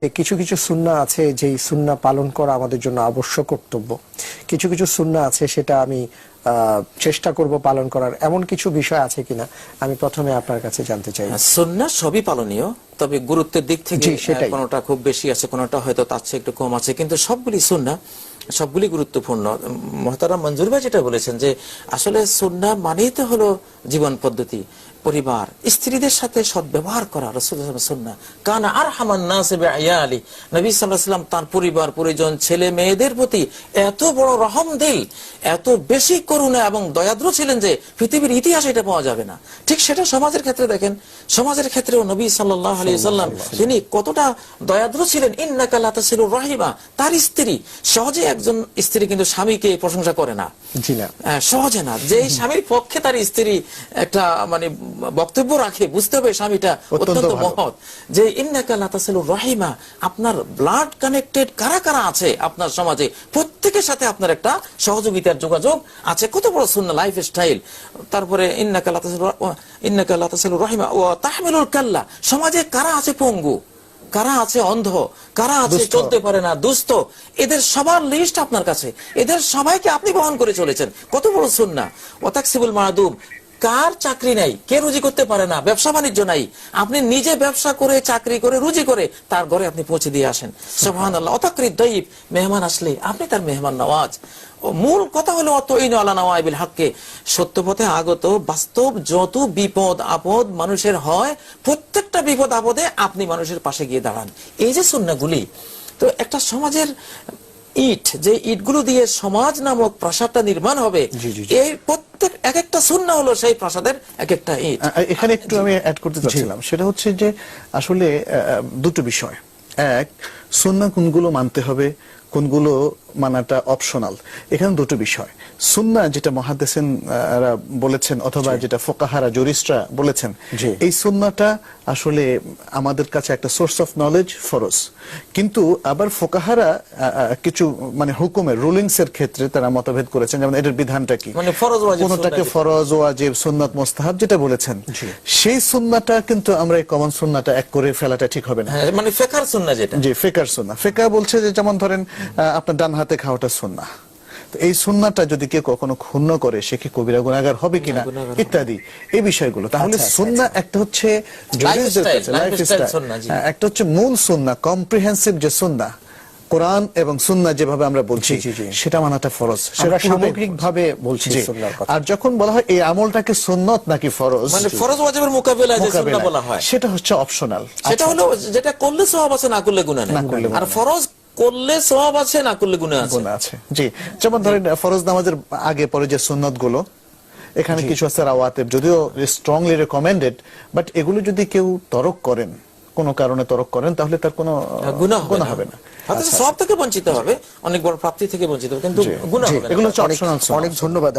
কিছু কিছু সুন্নাহ আছে যেই সুন্নাহ পালন করা আমাদের জন্য আবশ্যক কর্তব্য। কিছু কিছু সুন্নাহ আছে সেটা আমি চেষ্টা করব পালন করার, এমন কিছু বিষয় আছে কিনা আমি প্রথমে আপনার কাছে জানতে চাই। সুন্নাহ সবই পালনীয়, তবে গুরুত্বের দিক থেকে কোনটা খুব বেশি আছে, কোনটা হয়তো তার চেয়ে একটু কম আছে, কিন্তু সবগুলি সুন্নাহ, সবগুলি গুরুত্বপূর্ণ। মহতারাম মঞ্জুর ভাই যেটা বলেছেন যে আসলে সুন্নাহ মানেই তো হলো জীবন পদ্ধতি, পরিবার, স্ত্রীদের সাথে সদ্ব্যবহার করা। রাসূলুল্লাহ সুন্নাহ কানা আরহামান নাস বিআয়ালি, নবী সাল্লাল্লাহু আলাইহি ওয়াসাল্লাম তার পরিবার পরিজন ছেলে মেয়েদের প্রতি এত বড় রহম দিল, এত বেশি করুণা এবং দয়াদ্র ছিলেন যে পৃথিবীর ইতিহাসে এটা পাওয়া যাবে না। ঠিক সেটা সমাজের ক্ষেত্রে দেখেন, সমাজের ক্ষেত্রেও নবী সাল্লাল্লাহু আলাইহি ওয়াসাল্লাম তিনি কতটা দয়াদ্র ছিলেন। ইন্নাকা লা তাসিলুর রাহিমা, তার স্ত্রী, সহজে একজন স্ত্রী কিন্তু স্বামীকে প্রশংসা করে না, জি না, সহজে না। যে স্বামীর পক্ষে তার স্ত্রী একটা মানে বক্তব্য রাখে, বুঝতে হবে স্বামীটা অত্যন্ত মহৎ। যে ইন্নাকা লা তাসিলুর রাহিমা, আপনার ব্লাড কানেক্টেড কারা কারা আছে আপনার সমাজে, প্রত্যেকের সাথে আপনার একটা সহযোগিতার যোগাযোগ আছে। কত বড় সুন্নাহ, লাইফ স্টাইল। তারপরে ইন্নাকা লা তাসিলুর রাহিমা ওয়া তাহমিলুল কাল্লা, সমাজে কারা আছে পঙ্গু, কারা আছে অন্ধ, কারা আছে চলতে পারে না, দুস্থ, এদের সবার লিস্ট আপনার কাছে, এদের সবাইকে আপনি বহন করে চলেছেন। কত বড় সুন্নাহ। ওয়া তাকসিবুল মাদুম, কার চাকরি নাই, কে রুজি করতে পারে না, ব্যবসা বাণিজ্য নাই, আপনি নিজে ব্যবসা করে চাকরি করে রুজি করে তার ঘরে আপনি পৌঁছে দিয়ে আসেন। সুবহানাল্লাহ। অতাকরিদ দাইব, মেহমান আসলে আপনি তার মেহমান নওয়াজ। মূল কথা হলো অতইনু আলা নওয়াইবিল হককে, সত্য পথে আগত বাস্তব যত বিপদ আপদ মানুষের হয়, প্রত্যেকটা বিপদ আপদে আপনি মানুষের পাশে গিয়ে দাঁড়ান। এই যে সুন্নাহগুলি, তো একটা সমাজের ইট, যে ইটগুলো দিয়ে সমাজ নামক প্রাসাদটা নির্মাণ হবে, এই প্রত্যেক এক একটা সুন্নাহ হলো সেই প্রাসাদের এক একটা ইট। এখানে একটু আমি অ্যাড করতে চাচ্ছিলাম, সেটা হচ্ছে যে আসলে দুটো বিষয়। এক, সুন্নাহ কোনগুলো মানতে হবে, কোনগুলো মানাটা অপশনাল, এখানে দুটো বিষয়। সুন্নাহ যেটা মুহাদ্দিসিনরা বলেছেন অথবা যেটা ফুকাহারা জুরিস্টরা বলেছেন, এই সুন্নাহটা আসলে আমাদের কাছে একটা সোর্স অফ নলেজ, ফরজ। কিন্তু আবার ফুকাহারা কিছু মানে হুকুমের রুলিংস এর ক্ষেত্রে তারা মতভেদ করেছেন, যেমন এটার বিধানটা কি, মানে ফরজ ওয়াজিব, কোনটাকে ফরজ ওয়াজিব সুন্নাত মুস্তাহাব যেটা বলেছেন, সেই সুন্নাহটা কিন্তু আমরা এই কমন সুন্নাহটা এক করে ফেলাটা ঠিক হবে না। মানে ফিকহার সুন্নাহ যেটা, জি ফিকহার সুন্নাহ। ফিকহ বলছে যে যেমন ধরেন আপনার ডান হাতে খাওয়াটা সুন্নাহ, তো এই সুন্নাহটা যদি কেউ কখনো ক্ষুণ্ণ করে সে কি কবিরা গুনাহগার হবে কিনা ইত্যাদি এই বিষয়গুলো। তাহলে সুন্নাহ একটা হচ্ছে লাইফস্টাইল, একটা হচ্ছে মূল সুন্নাহ, কম্প্রিহেনসিভ যে সুন্নাহ, কোরআন এবং সুন্নাহ যেভাবে আমরা বলছি সেটা মানাটা ফরজ, সেটা সামগ্রিকভাবে বলছি সুন্নাহর কথা। আর যখন বলা হয় এই আমলটাকে সুন্নাত নাকি ফরজ, মানে ফরজ ওয়াজিবের মোকাবেলায় যে সুন্নাহ বলা হয় সেটা হচ্ছে অপশনাল। সেটা হলো যেটা করলে সওয়াব আছে, না করলে গুনাহ নেই। আর ফরজ করলে সওয়াব আছে, না করলে গুনাহ আছে। জি, যেমন ধরেন ফরজ নামাজের আগে পরে যে সুন্নাতগুলো, এখানে কিছু আছে রাওয়াতিব, যদিও স্ট্রংলি রেকমেন্ডেড, বাট এগুলো যদি কেউ তরক করেন, কোন কারণে তরক করেন, তাহলে তার কোনো গুনাহ হবে না। সওয়াব থেকে বঞ্চিত হবে, অনেক বড় প্রাপ্তি থেকে বঞ্চিত হবে, কিন্তু গুনাহ হবে না। এগুলো হচ্ছে অপশনাল। অনেক ধন্যবাদ।